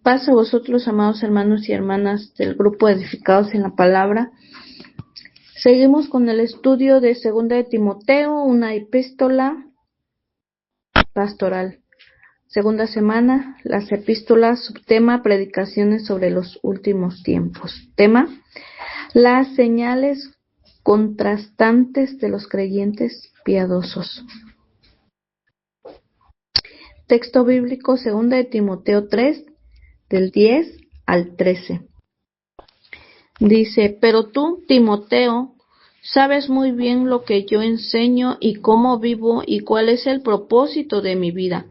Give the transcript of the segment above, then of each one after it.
Paz a vosotros, amados hermanos y hermanas del grupo Edificados en la Palabra. Seguimos con el estudio de Segunda de Timoteo, una epístola pastoral. Segunda semana, las epístolas, subtema, predicaciones sobre los últimos tiempos. Tema, las señales contrastantes de los creyentes piadosos. Texto bíblico, Segunda de Timoteo 3, del 10 al 13. Dice, pero tú, Timoteo, sabes muy bien lo que yo enseño y cómo vivo y cuál es el propósito de mi vida.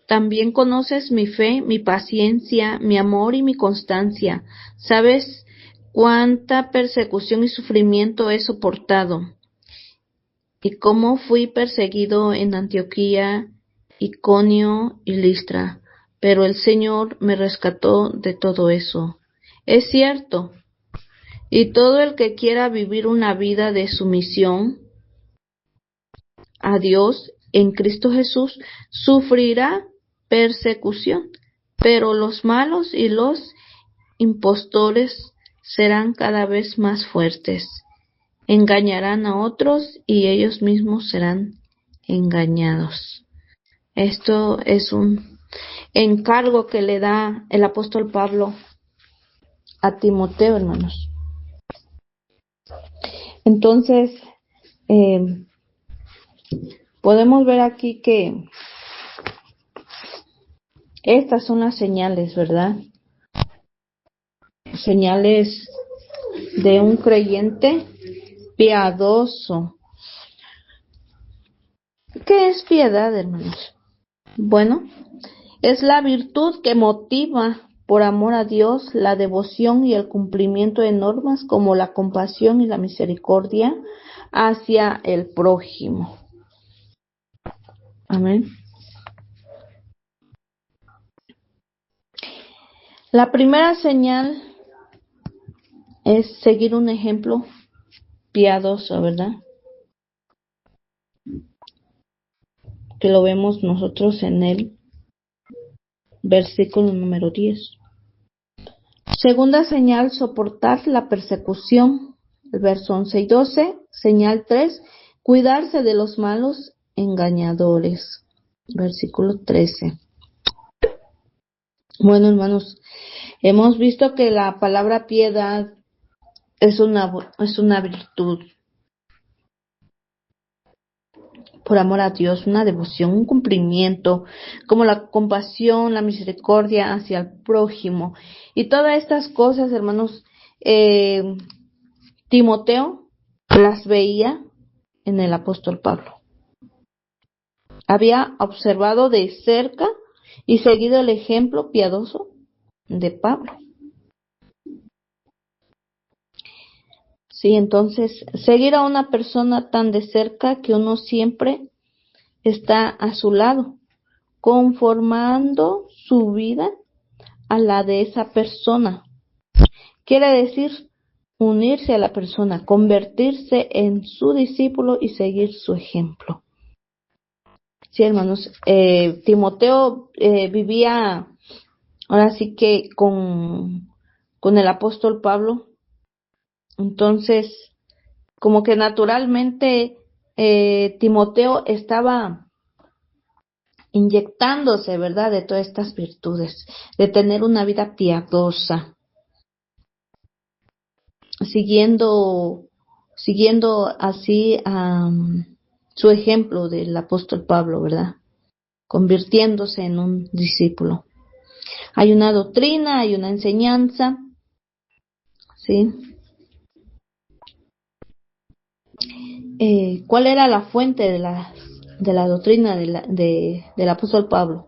También conoces mi fe, mi paciencia, mi amor y mi constancia. Sabes cuánta persecución y sufrimiento he soportado y cómo fui perseguido en Antioquía, Iconio y Listra. Pero el Señor me rescató de todo eso. Es cierto. Y todo el que quiera vivir una vida de sumisión a Dios en Cristo Jesús sufrirá persecución, pero los malos y los impostores serán cada vez más fuertes. Engañarán a otros y ellos mismos serán engañados. Esto es un encargo que le da el apóstol Pablo a Timoteo, hermanos. Entonces, podemos ver aquí que estas son las señales, ¿verdad? Señales de un creyente piadoso. ¿Qué es piedad, hermanos? Bueno, es la virtud que motiva por amor a Dios la devoción y el cumplimiento de normas como la compasión y la misericordia hacia el prójimo. Amén. La primera señal es seguir un ejemplo piadoso, ¿verdad? Que lo vemos nosotros en el versículo número 10. Segunda señal, soportar la persecución. El verso 11 y 12. Señal 3, cuidarse de los malos engañadores. Versículo 13. Bueno, hermanos, hemos visto que la palabra piedad es una virtud. Por amor a Dios, una devoción, un cumplimiento, como la compasión, la misericordia hacia el prójimo. Y todas estas cosas, hermanos, Timoteo las veía en el apóstol Pablo. Había observado de cerca y seguido el ejemplo piadoso de Pablo. Sí, entonces, seguir a una persona tan de cerca que uno siempre está a su lado, conformando su vida a la de esa persona. Quiere decir unirse a la persona, convertirse en su discípulo y seguir su ejemplo. Sí, hermanos, Timoteo vivía ahora sí que con el apóstol Pablo. Entonces, como que naturalmente Timoteo estaba inyectándose, ¿verdad?, de todas estas virtudes, de tener una vida piadosa, siguiendo así su ejemplo del apóstol Pablo, ¿verdad?, convirtiéndose en un discípulo. Hay una doctrina, hay una enseñanza, ¿sí? ¿Cuál era la fuente de la doctrina del apóstol Pablo?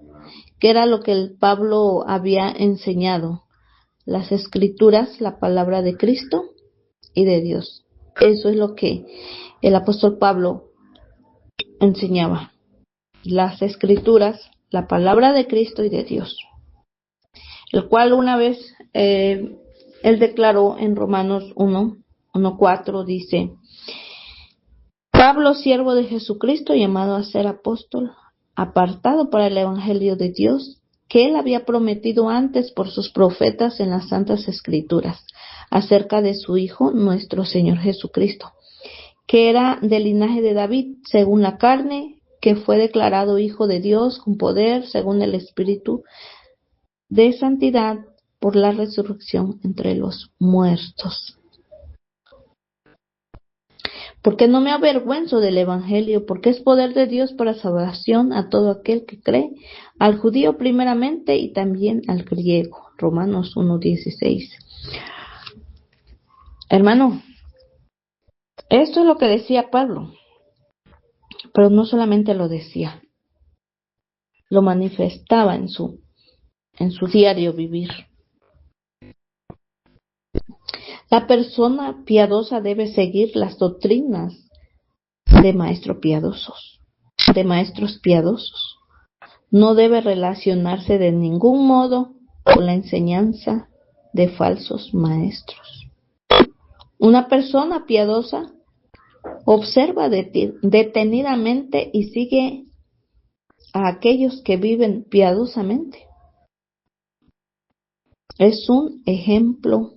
¿Qué era lo que el Pablo había enseñado? Las escrituras, la palabra de Cristo y de Dios. Eso es lo que el apóstol Pablo enseñaba. Las escrituras, la palabra de Cristo y de Dios. El cual una vez él declaró en Romanos 1:4, dice: Pablo, siervo de Jesucristo, llamado a ser apóstol, apartado para el evangelio de Dios, que Él había prometido antes por sus profetas en las Santas Escrituras, acerca de su Hijo, nuestro Señor Jesucristo, que era del linaje de David, según la carne, que fue declarado Hijo de Dios con poder, según el Espíritu de santidad, por la resurrección entre los muertos. Porque no me avergüenzo del Evangelio, porque es poder de Dios para salvación a todo aquel que cree, al judío primeramente y también al griego. Romanos 1:16. Hermano, esto es lo que decía Pablo, pero no solamente lo decía, lo manifestaba en su diario vivir. La persona piadosa debe seguir las doctrinas de maestros piadosos. No debe relacionarse de ningún modo con la enseñanza de falsos maestros. Una persona piadosa observa detenidamente y sigue a aquellos que viven piadosamente. Es un ejemplo.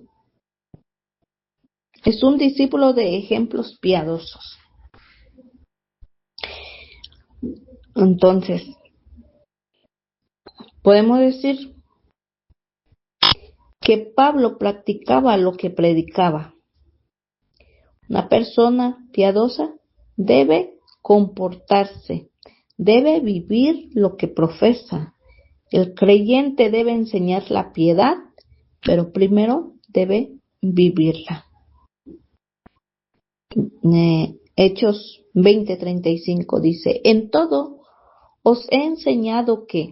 Es un discípulo de ejemplos piadosos. Entonces, podemos decir que Pablo practicaba lo que predicaba. Una persona piadosa debe comportarse, debe vivir lo que profesa. El creyente debe enseñar la piedad, pero primero debe vivirla. Hechos 20:35 dice: en todo os he enseñado que,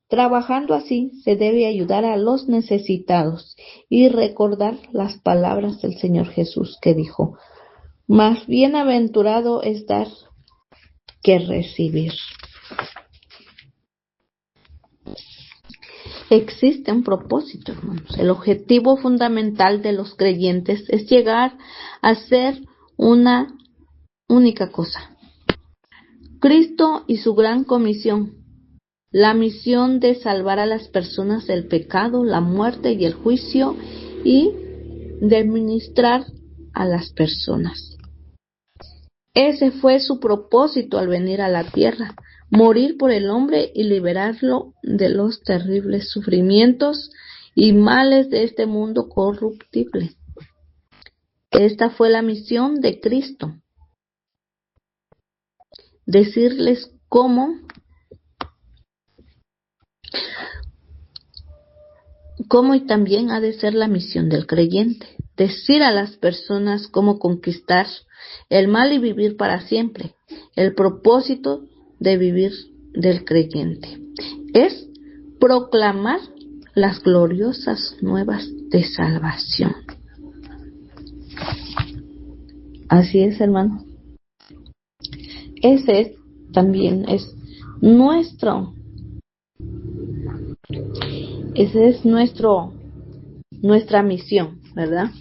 trabajando así, se debe ayudar a los necesitados y recordar las palabras del Señor Jesús que dijo: más bienaventurado es dar que recibir. Existe un propósito, hermanos. El objetivo fundamental de los creyentes es llegar a ser una única cosa: Cristo y su gran comisión. La misión de salvar a las personas del pecado, la muerte y el juicio, y de ministrar a las personas. Ese fue su propósito al venir a la tierra: morir por el hombre y liberarlo de los terribles sufrimientos y males de este mundo corruptible. Esta fue la misión de Cristo: decirles cómo y también ha de ser la misión del creyente: decir a las personas cómo conquistar el mal y vivir para siempre. El propósito de vivir del creyente es proclamar las gloriosas nuevas de salvación. Así es, hermano. Ese también es nuestra misión, ¿verdad?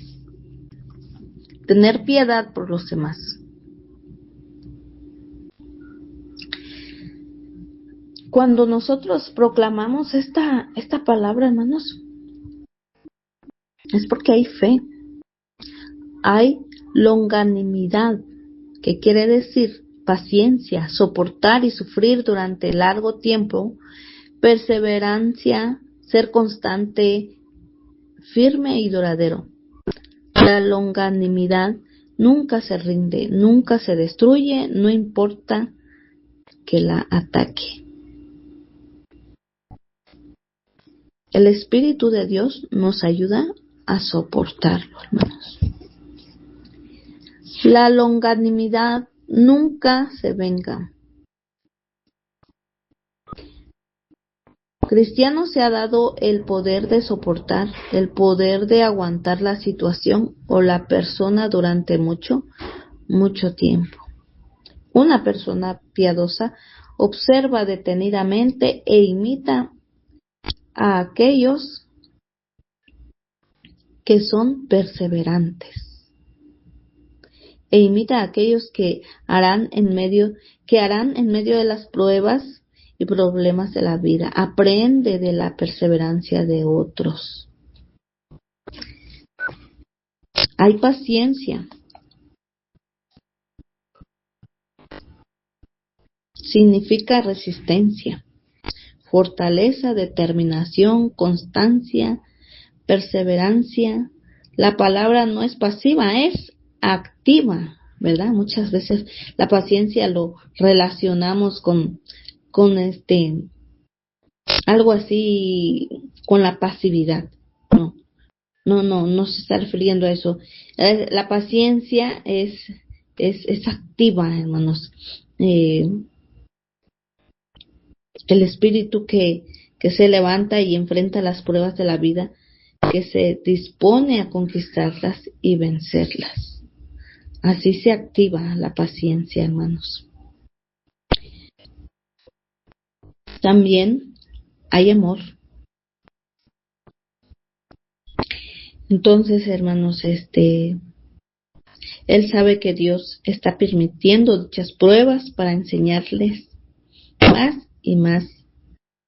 Tener piedad por los demás. Cuando nosotros proclamamos esta palabra, hermanos, es porque hay fe, hay longanimidad, que quiere decir paciencia, soportar y sufrir durante largo tiempo, perseverancia, ser constante, firme y duradero. La longanimidad nunca se rinde, nunca se destruye, no importa que la ataque. El Espíritu de Dios nos ayuda a soportarlo, hermanos. La longanimidad nunca se venga. Cristiano se ha dado el poder de soportar, el poder de aguantar la situación o la persona durante mucho tiempo. Una persona piadosa observa detenidamente e imita a aquellos que son perseverantes. E imita a aquellos que harán en medio de las pruebas y problemas de la vida. Aprende de la perseverancia de otros. Hay paciencia. Significa resistencia, fortaleza, determinación, constancia, perseverancia. La palabra no es pasiva, es activa, ¿verdad? Muchas veces la paciencia lo relacionamos con algo así, con la pasividad. No se está refiriendo a eso. La paciencia es activa, hermanos. El espíritu que se levanta y enfrenta las pruebas de la vida, que se dispone a conquistarlas y vencerlas. Así se activa la paciencia, hermanos. También hay amor. Entonces, hermanos, Él sabe que Dios está permitiendo dichas pruebas para enseñarles más y más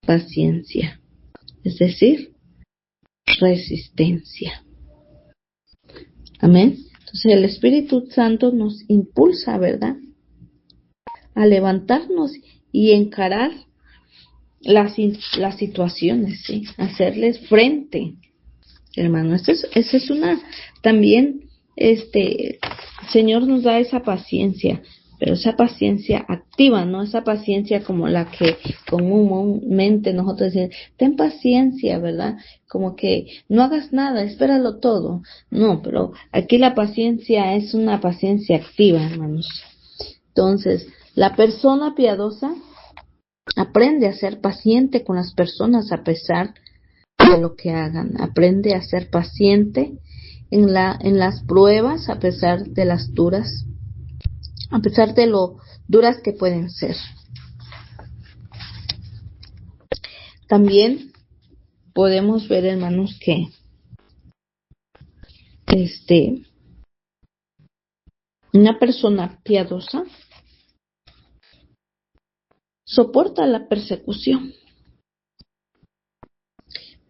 paciencia, es decir, resistencia. Amén. Entonces el Espíritu Santo nos impulsa, ¿verdad?, a levantarnos y encarar las situaciones, ¿sí?, hacerles frente, hermano. Esa es una, también, el Señor nos da esa paciencia, pero esa paciencia activa, no esa paciencia como la que comúnmente nosotros decimos, ten paciencia, ¿verdad? Como que no hagas nada, espéralo todo. No, pero aquí la paciencia es una paciencia activa, hermanos. Entonces, la persona piadosa aprende a ser paciente con las personas a pesar de lo que hagan. Aprende a ser paciente en las pruebas a pesar de las duras, a pesar de lo duras que pueden ser. También podemos ver, hermanos, que una persona piadosa soporta la persecución.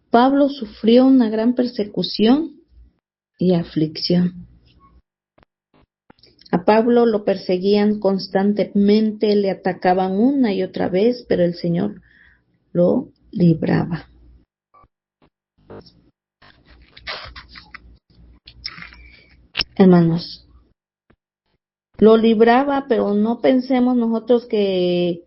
Pablo sufrió una gran persecución y aflicción. A Pablo lo perseguían constantemente, le atacaban una y otra vez, pero el Señor lo libraba. Hermanos, lo libraba, pero no pensemos nosotros que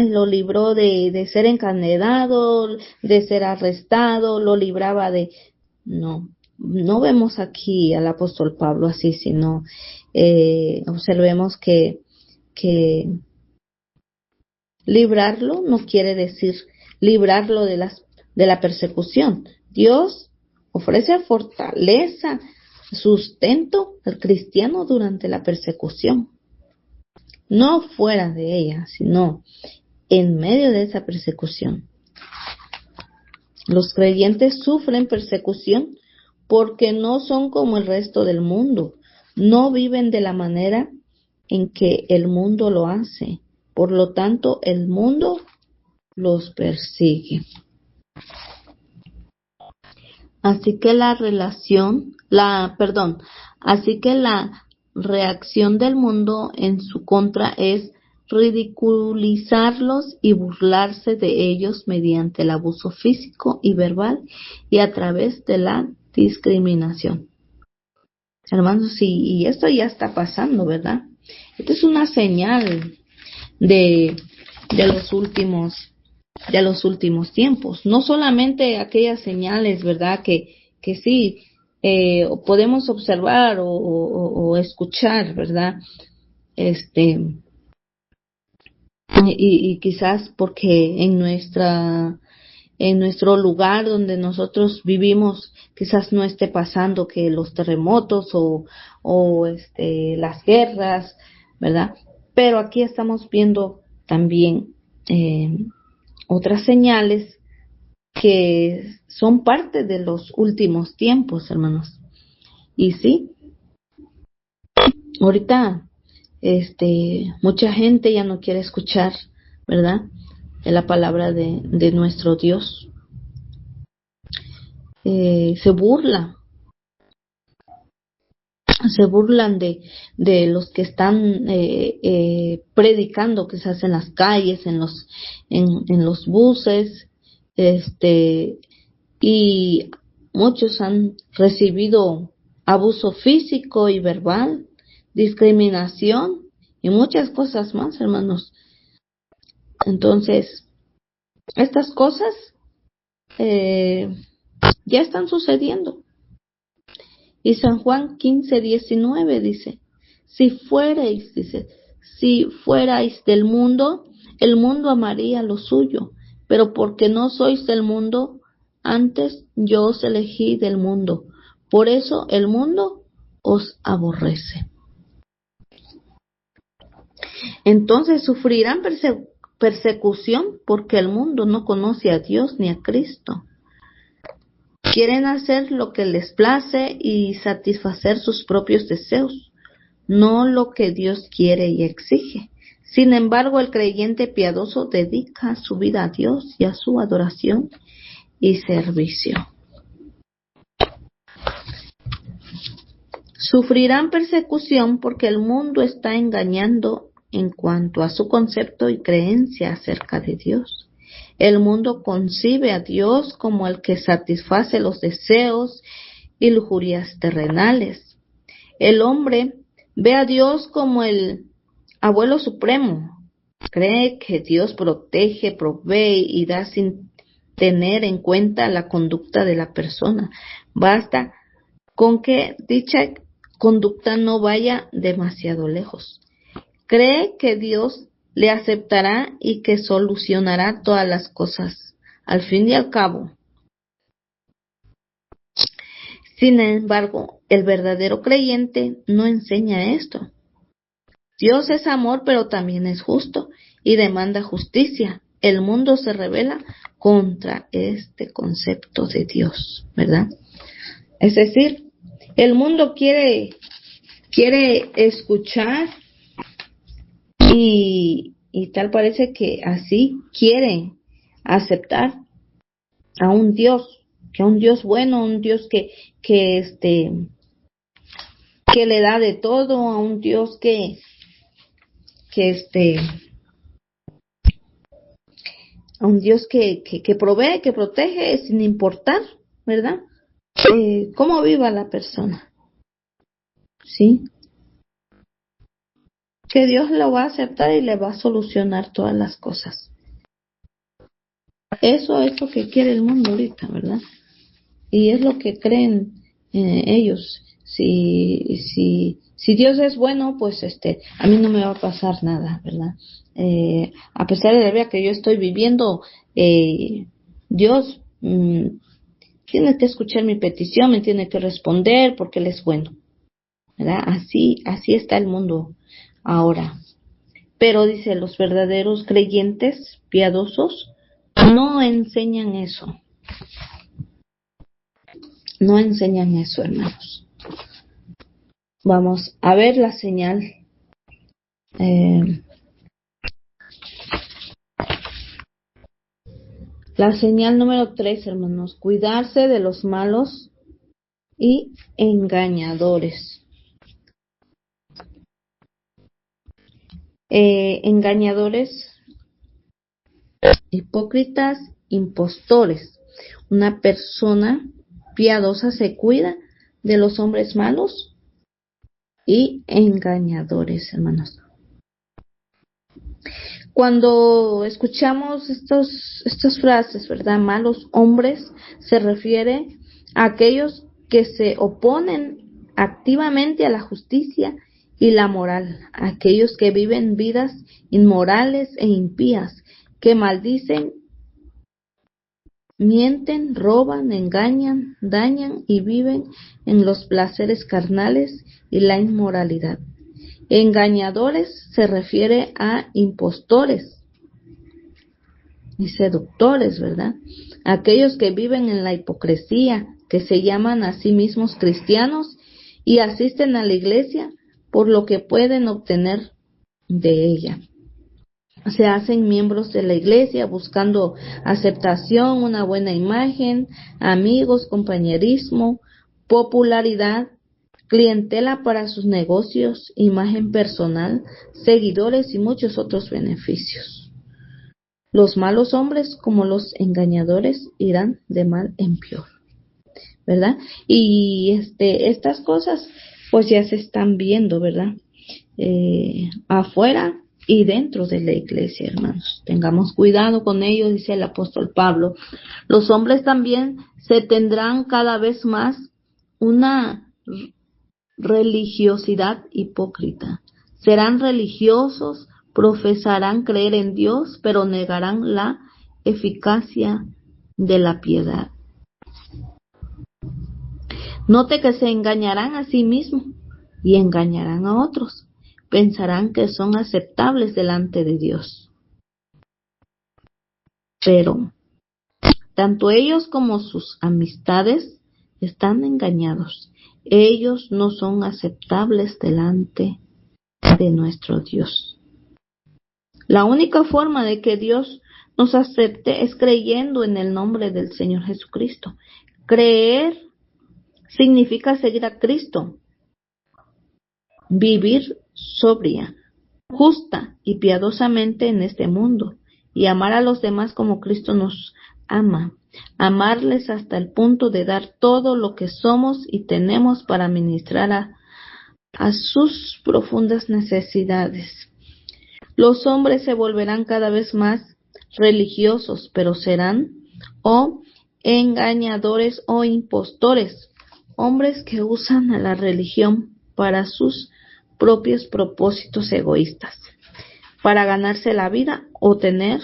lo libró de ser encadenado, de ser arrestado, lo libraba de... No vemos aquí al apóstol Pablo así, sino observemos que librarlo no quiere decir librarlo de la persecución. Dios ofrece fortaleza, sustento al cristiano durante la persecución. No fuera de ella, sino en medio de esa persecución. Los creyentes sufren persecución porque no son como el resto del mundo. No viven de la manera en que el mundo lo hace. Por lo tanto, el mundo los persigue. Así que la reacción del mundo en su contra es ridiculizarlos y burlarse de ellos mediante el abuso físico y verbal y a través de la discriminación. Hermanos, y esto ya está pasando, ¿verdad? Esto es una señal de los últimos tiempos. No solamente aquellas señales, ¿verdad?, que sí podemos observar o escuchar, ¿verdad? Y quizás porque en nuestro lugar donde nosotros vivimos quizás no esté pasando que los terremotos o las guerras, ¿verdad? Pero aquí estamos viendo también otras señales que son parte de los últimos tiempos, hermanos. Y sí, ahorita mucha gente ya no quiere escuchar, ¿verdad?, en la palabra de nuestro Dios. Se burlan de los que están predicando, quizás en las calles, en los buses, y muchos han recibido abuso físico y verbal, discriminación y muchas cosas más, hermanos. Entonces, estas cosas ya están sucediendo. Y San Juan 15:19 dice, si fuerais del mundo, el mundo amaría lo suyo, pero porque no sois del mundo, antes yo os elegí del mundo, por eso el mundo os aborrece. Entonces sufrirán persecución porque el mundo no conoce a Dios ni a Cristo. Quieren hacer lo que les place y satisfacer sus propios deseos, no lo que Dios quiere y exige. Sin embargo, el creyente piadoso dedica su vida a Dios y a su adoración y servicio. Sufrirán persecución porque el mundo está engañando en cuanto a su concepto y creencia acerca de Dios. El mundo concibe a Dios como el que satisface los deseos y lujurias terrenales. El hombre ve a Dios como el abuelo supremo. Cree que Dios protege, provee y da sin tener en cuenta la conducta de la persona. Basta con que dicha conducta no vaya demasiado lejos. Cree que Dios le aceptará y que solucionará todas las cosas, al fin y al cabo. Sin embargo, el verdadero creyente no enseña esto. Dios es amor, pero también es justo y demanda justicia. El mundo se rebela contra este concepto de Dios, ¿verdad? Es decir, el mundo quiere escuchar y tal parece que así quiere aceptar a un Dios, bueno, un Dios que le da de todo, a un Dios a un Dios que provee, que protege sin importar, ¿verdad? Cómo viva la persona, ¿sí? Que Dios lo va a aceptar y le va a solucionar todas las cosas. Eso es lo que quiere el mundo ahorita, ¿verdad? Y es lo que creen ellos. Si Dios es bueno, pues a mí no me va a pasar nada, ¿verdad? A pesar de la vida que yo estoy viviendo, Dios tiene que escuchar mi petición, me tiene que responder porque Él es bueno, ¿verdad? Así está el mundo ahora. Pero dice, los verdaderos creyentes piadosos no enseñan eso. No enseñan eso, hermanos. Vamos a ver la señal. La señal número 3, hermanos. Cuidarse de los malos y engañadores. Engañadores, hipócritas, impostores. Una persona piadosa se cuida de los hombres malos y engañadores, hermanos. Cuando escuchamos estas frases, ¿verdad? Malos hombres, se refiere a aquellos que se oponen activamente a la justicia y la moral, aquellos que viven vidas inmorales e impías, que maldicen, mienten, roban, engañan, dañan y viven en los placeres carnales y la inmoralidad. Engañadores se refiere a impostores y seductores, ¿verdad? Aquellos que viven en la hipocresía, que se llaman a sí mismos cristianos y asisten a la iglesia por lo que pueden obtener de ella. se hacen miembros de la iglesia buscando aceptación, una buena imagen, amigos, compañerismo, popularidad, clientela para sus negocios, imagen personal, seguidores y muchos otros beneficios. Los malos hombres, como los engañadores, irán de mal en peor, ¿verdad? Y estas cosas pues ya se están viendo, ¿verdad? Afuera y dentro de la iglesia, hermanos. Tengamos cuidado con ello, dice el apóstol Pablo. Los hombres también se tendrán cada vez más una religiosidad hipócrita. Serán religiosos, profesarán creer en Dios, pero negarán la eficacia de la piedad. Note que se engañarán a sí mismos y engañarán a otros. Pensarán que son aceptables delante de Dios. Pero tanto ellos como sus amistades están engañados. Ellos no son aceptables delante de nuestro Dios. La única forma de que Dios nos acepte es creyendo en el nombre del Señor Jesucristo. Creer significa seguir a Cristo, vivir sobria, justa y piadosamente en este mundo, y amar a los demás como Cristo nos ama, amarles hasta el punto de dar todo lo que somos y tenemos para ministrar a sus profundas necesidades. Los hombres se volverán cada vez más religiosos, pero serán o engañadores o impostores, hombres que usan a la religión para sus propios propósitos egoístas, para ganarse la vida o tener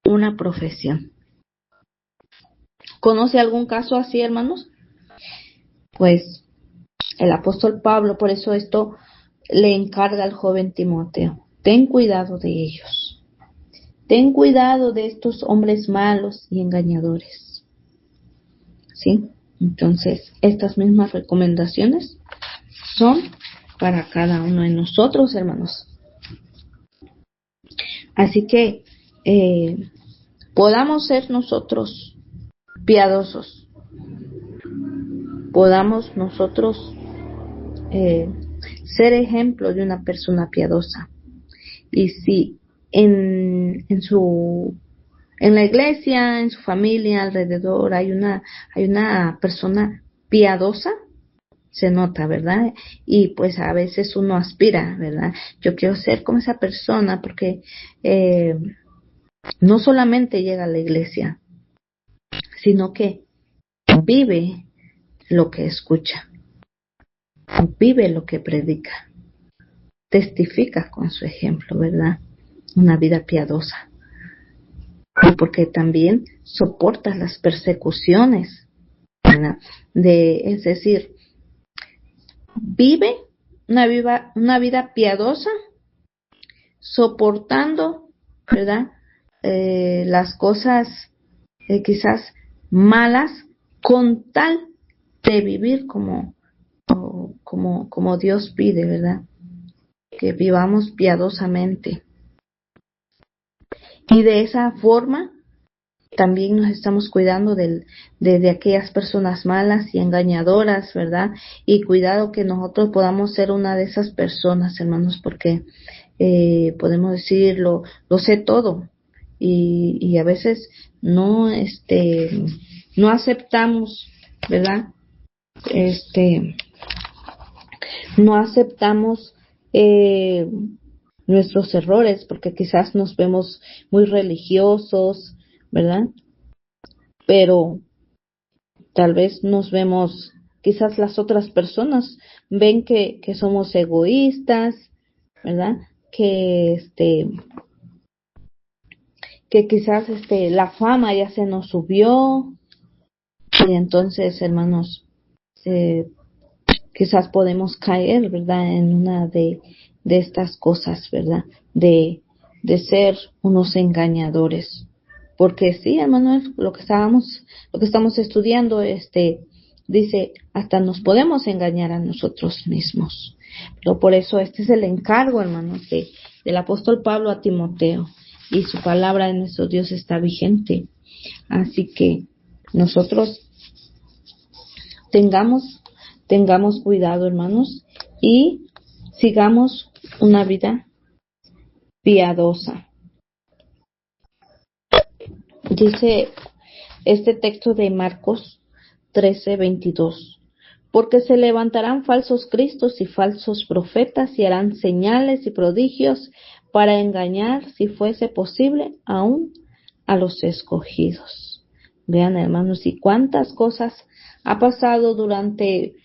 una profesión. ¿Conoce algún caso así, hermanos? Pues el apóstol Pablo, por eso esto le encarga al joven Timoteo. Ten cuidado de ellos. Ten cuidado de estos hombres malos y engañadores. ¿Sí? Entonces, estas mismas recomendaciones son para cada uno de nosotros, hermanos. Así que podamos ser nosotros piadosos. Podamos nosotros ser ejemplo de una persona piadosa. Y si en la iglesia, en su familia, alrededor hay una persona piadosa, se nota, ¿verdad? Y pues a veces uno aspira, ¿verdad? Yo quiero ser como esa persona porque no solamente llega a la iglesia, sino que vive lo que escucha, vive lo que predica, testifica con su ejemplo, ¿verdad? Una vida piadosa. Y porque también soporta las persecuciones, ¿verdad? Es decir, vive una vida piadosa, soportando, ¿verdad? Las cosas quizás malas, con tal de vivir como Dios pide, ¿verdad? Que vivamos piadosamente. Y de esa forma también nos estamos cuidando de aquellas personas malas y engañadoras, ¿verdad? Y cuidado que nosotros podamos ser una de esas personas, hermanos, porque podemos decir, lo sé todo. Y a veces no aceptamos, ¿verdad? No aceptamos nuestros errores, porque quizás nos vemos muy religiosos, ¿verdad? Pero tal vez nos vemos, quizás las otras personas ven que somos egoístas, ¿verdad? Que quizás la fama ya se nos subió, y entonces, hermanos, quizás podemos caer, ¿verdad? En una de estas cosas, ¿verdad? De ser unos engañadores. Porque sí, hermanos, lo que estamos estudiando, dice, hasta nos podemos engañar a nosotros mismos. Pero por eso este es el encargo, hermanos, del apóstol Pablo a Timoteo, y su palabra de nuestro Dios está vigente. Así que nosotros tengamos cuidado, hermanos, y sigamos una vida piadosa. Dice este texto de Marcos 13:22. Porque se levantarán falsos cristos y falsos profetas y harán señales y prodigios para engañar, si fuese posible, aún a los escogidos. Vean, hermanos, y cuántas cosas ha pasado durante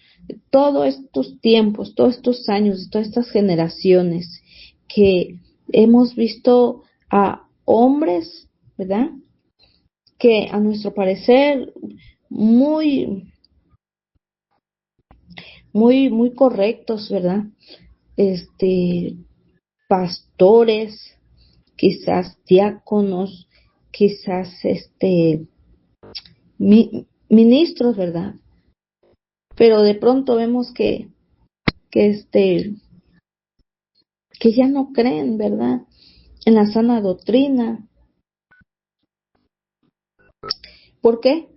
todos estos tiempos, todos estos años, todas estas generaciones, que hemos visto a hombres, ¿verdad?, que a nuestro parecer muy correctos, ¿verdad? Pastores, quizás diáconos, quizás ministros, ¿verdad? Pero de pronto vemos que ya no creen, ¿verdad?, en la sana doctrina. ¿Por qué?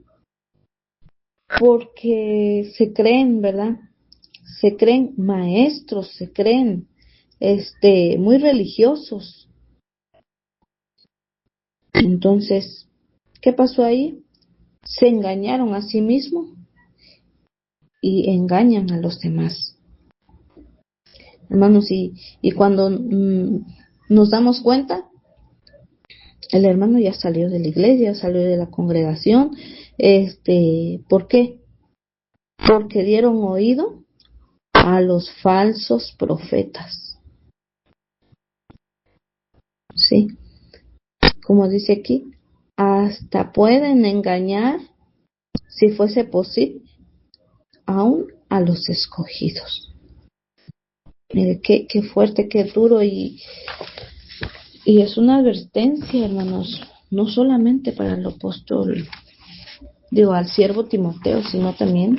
Porque se creen, ¿verdad?, se creen maestros, se creen muy religiosos. Entonces, ¿qué pasó ahí? Se engañaron a sí mismos y engañan a los demás. Hermanos, y cuando nos damos cuenta, el hermano ya salió de la iglesia, salió de la congregación. ¿Por qué? Porque dieron oído a los falsos profetas. Sí, como dice aquí, hasta pueden engañar, si fuese posible, aún a los escogidos. Mire, qué fuerte, qué duro, y es una advertencia, hermanos, no solamente para el apóstol, al siervo Timoteo, sino también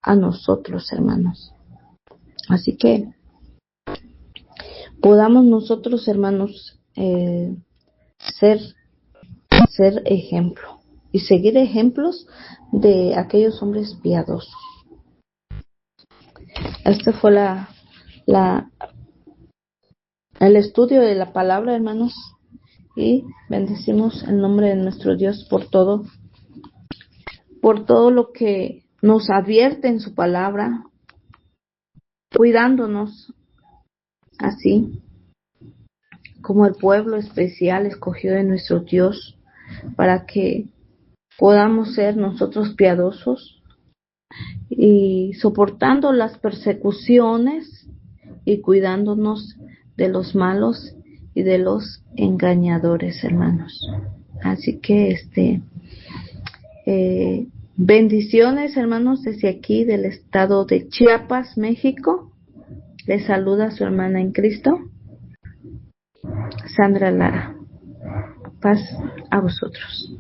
a nosotros, hermanos. Así que podamos nosotros, hermanos, ser ejemplo y seguir ejemplos de aquellos hombres piadosos. Este fue el estudio de la palabra, hermanos, y bendecimos el nombre de nuestro Dios por todo lo que nos advierte en su palabra, cuidándonos así como el pueblo especial escogido de nuestro Dios, para que podamos ser nosotros piadosos y soportando las persecuciones y cuidándonos de los malos y de los engañadores, hermanos. Así que bendiciones, hermanos, desde aquí del estado de Chiapas, México. Les saluda su hermana en Cristo, Sandra Lara. Paz a vosotros.